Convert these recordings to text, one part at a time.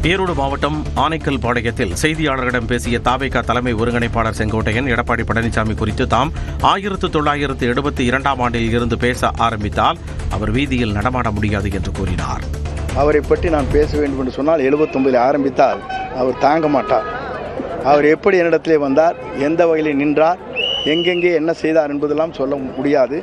ஈரோடு மாவட்டம் ஆனைக்கல் பாளையத்தில் செய்தியாளர்களிடம் பேசிய தாவேகா தலைமை ஒருங்கிணைப்பாளர் செங்கோட்டையன் எடப்பாடி பழனிசாமி குறித்து தாம் 1972ஆம் ஆண்டில் இருந்து பேச ஆரம்பித்தால் அவர் வீதியில் நடமாட முடியாது என்று கூறினார். அவரை பற்றி நான் பேச வேண்டும் என்று சொன்னால் 79 ஆரம்பித்தால் அவர் தாங்க மாட்டார். அவர் எப்படி என்னிடத்திலே வந்தார், எந்த வகையில் நின்றார், எங்கெங்கே என்ன செய்தார் என்பதெல்லாம் சொல்ல முடியாது.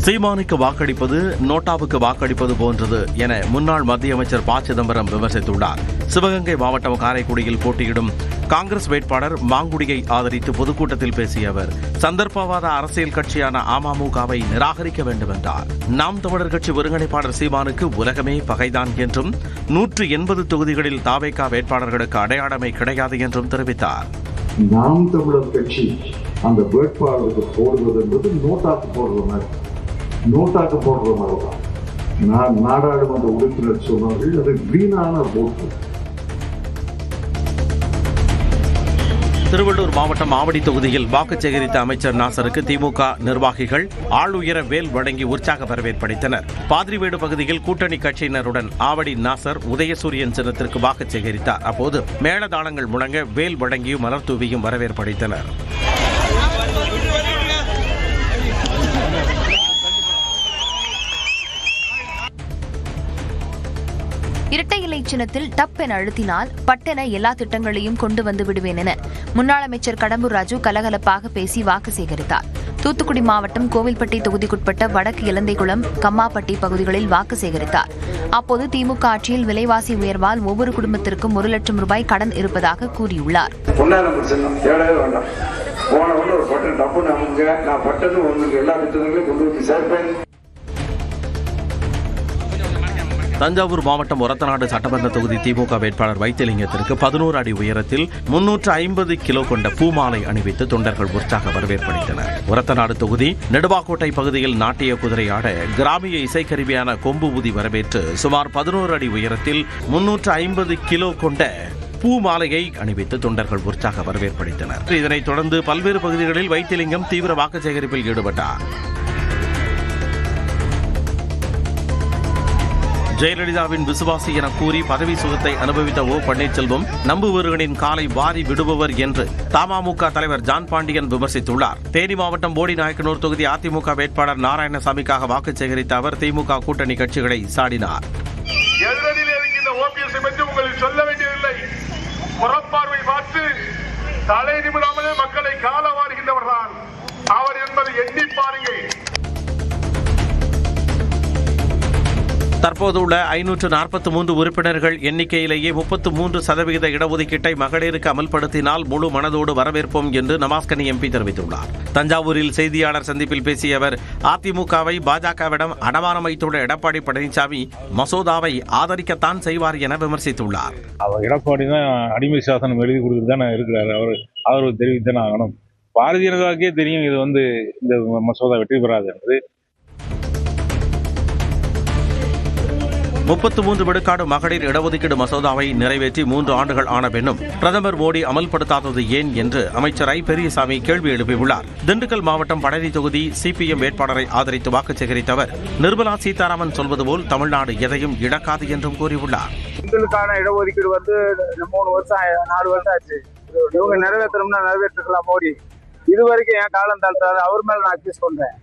சீமானுக்கு வாக்களிப்பது நோட்டாவுக்கு வாக்களிப்பது போன்றது என முன்னாள் மத்திய அமைச்சர் ப. சிதம்பரம் விமர்சித்துள்ளார். சிவகங்கை மாவட்டம் காரைக்குடியில் போட்டியிடும் காங்கிரஸ் வேட்பாளர் மாங்குடியை ஆதரித்து பொதுக்கூட்டத்தில் பேசிய அவர் சந்தர்ப்பவாத அரசியல் கட்சியான அமமுகவை நிராகரிக்க வேண்டும் என்றார். நாம் தமிழர் கட்சி ஒருங்கிணைப்பாளர் சீமானுக்கு உலகமே பகைதான் என்றும் 180 தொகுதிகளில் தாவேகா வேட்பாளர்களுக்கு அடையாளமே கிடையாது என்றும் தெரிவித்தார். நாம் தமிழர் கட்சி அந்த வேட்பாளருக்கு போடுவது என்பது நோட்டாக்கு போடுற மாதிரி தான். நாடாளுமன்ற உறுப்பினர் சொன்னார்கள், அது வீணான ஓட்டு. திருவள்ளூர் மாவட்டம் ஆவடி தொகுதியில் வாக்கு சேகரித்த அமைச்சர் நாசருக்கு திமுக நிர்வாகிகள் ஆளுயர வேல் வழங்கி உற்சாக வரவேற்பளித்தனர். பாதிரிவேடு பகுதியில் கூட்டணி கட்சியினருடன் ஆவடி நாசர் உதயசூரியன் சின்னத்திற்கு வாக்கு சேகரித்தார். அப்போது மேளதாளங்கள் முழங்க வேல் வழங்கியும் மலர் தூவியும் வரவேற்பளித்தனர். இரட்டை இலை சின்னத்தில் டப் என அழுத்தினால் பட்டென எல்லா திட்டங்களையும் கொண்டு வந்து விடுவேன் என முன்னாள் அமைச்சர் கடம்பூர் ராஜு கலகலப்பாக பேசி வாக்கு சேகரித்தார். தூத்துக்குடி மாவட்டம் கோவில்பட்டி தொகுதிக்குட்பட்ட வடக்கு இலந்தைக்குளம், கம்மாப்பட்டி பகுதிகளில் வாக்கு சேகரித்தார். அப்போது திமுக ஆட்சியில் விலைவாசி உயர்வால் ஒவ்வொரு குடும்பத்திற்கும் 1 லட்சம் ரூபாய் கடன் இருப்பதாக கூறியுள்ளார். தஞ்சாவூர் மாவட்டம் ஒரத்தநாடு சட்டமன்ற தொகுதி திமுக வேட்பாளர் வைத்திலிங்கத்திற்கு 11 அடி உயரத்தில் 350 கிலோ கொண்ட பூமாலை அணிவித்து தொண்டர்கள் உற்சாக வரவேற்பளித்தனர். ஒரத்தநாடு தொகுதி நெடுவாக்கோட்டை பகுதியில் நாட்டிய குதிரை ஆட கிராமிய இசைக்கருவியான கொம்பு ஊதி வரவேற்று சுமார் 11 அடி உயரத்தில் 350 கிலோ கொண்ட பூமாலையை அணிவித்து தொண்டர்கள் உற்சாக வரவேற்பளித்தனர். இதனைத் தொடர்ந்து பல்வேறு பகுதிகளில் வைத்திலிங்கம் தீவிர வாக்கு சேகரிப்பில் ஈடுபட்டார். ஜெயலலிதாவின் விசுவாசி என கூறி பதவி சுகத்தை அனுபவித்த ஓ. பன்னீர்செல்வம் நம்புவர்களின் காலை வாரி விடுபவர் என்று தமாமுக தலைவர் ஜான் பாண்டியன் விமர்சித்துள்ளார். தேனி மாவட்டம் போடிநாயக்கனூர் தொகுதி அதிமுக வேட்பாளர் நாராயணசாமிக்காக வாக்கு சேகரித்த அவர் திமுக கூட்டணி கட்சிகளை சாடினார். சொல்ல வேண்டியதில்லை, புறப்பார்வை பார்த்து தலை நிமிடாமலே மக்களை கால வாருகின்றவர்தான் அவர் என்பதை எண்ணி பாருங்கள். தற்போதுள்ள 543 உறுப்பினர்கள் எண்ணிக்கையிலேயே 33% இடஒதுக்கீட்டை மகளிருக்கு அமல்படுத்தினால் முழு மனதோடு வரவேற்போம் என்று நமாஸ்கனி எம்பி தெரிவித்துள்ளார். தஞ்சாவூரில் செய்தியாளர் சந்திப்பில் பேசிய அவர் அதிமுகவை பாஜகவிடம் அடமானம் வைத்துள்ள எடப்பாடி பழனிசாமி மசோதாவை ஆதரிக்கத்தான் செய்வார் என விமர்சித்துள்ளார். அவர் எடப்பாடி தான் அடிமை சாசனம் எழுதி கொடுத்துட்டு தானே இருக்கிறார். அவர் தெரிவித்தானே ஆகணும். பாரதிய ஜனதாவுக்கே தெரியும் இது இந்த மசோதா வெற்றி பெறாது என்று. 33 விழுக்காடு மகளிர் இடஒதுக்கீடு மசோதாவை நிறைவேற்றி 3 ஆண்டுகள் ஆன பின்னும் பிரதமர் மோடி அமல்படுத்தாதது ஏன் என்று அமைச்சர் ஐ. பெரியசாமி கேள்வி எழுப்பியுள்ளார். திண்டுக்கல் மாவட்டம் பழனி தொகுதி சிபிஎம் வேட்பாளரை ஆதரித்து வாக்கு சேகரித்த அவர் நிர்மலா சீதாராமன் சொல்வது போல் தமிழ்நாடு எதையும் இழக்காது என்றும் கூறியுள்ளார். இடஒதுக்கீடு 3 வருஷம் 4 வருஷம் ஆச்சு. இவங்க நிறைவேற்றணும்னா நிறைவேற்றிக்கலாம். மோடி இதுவரைக்கும் என் காலம் தாழ்த்தாரு. அவர் மேல நான் அக்யூஸ் பண்றேன்.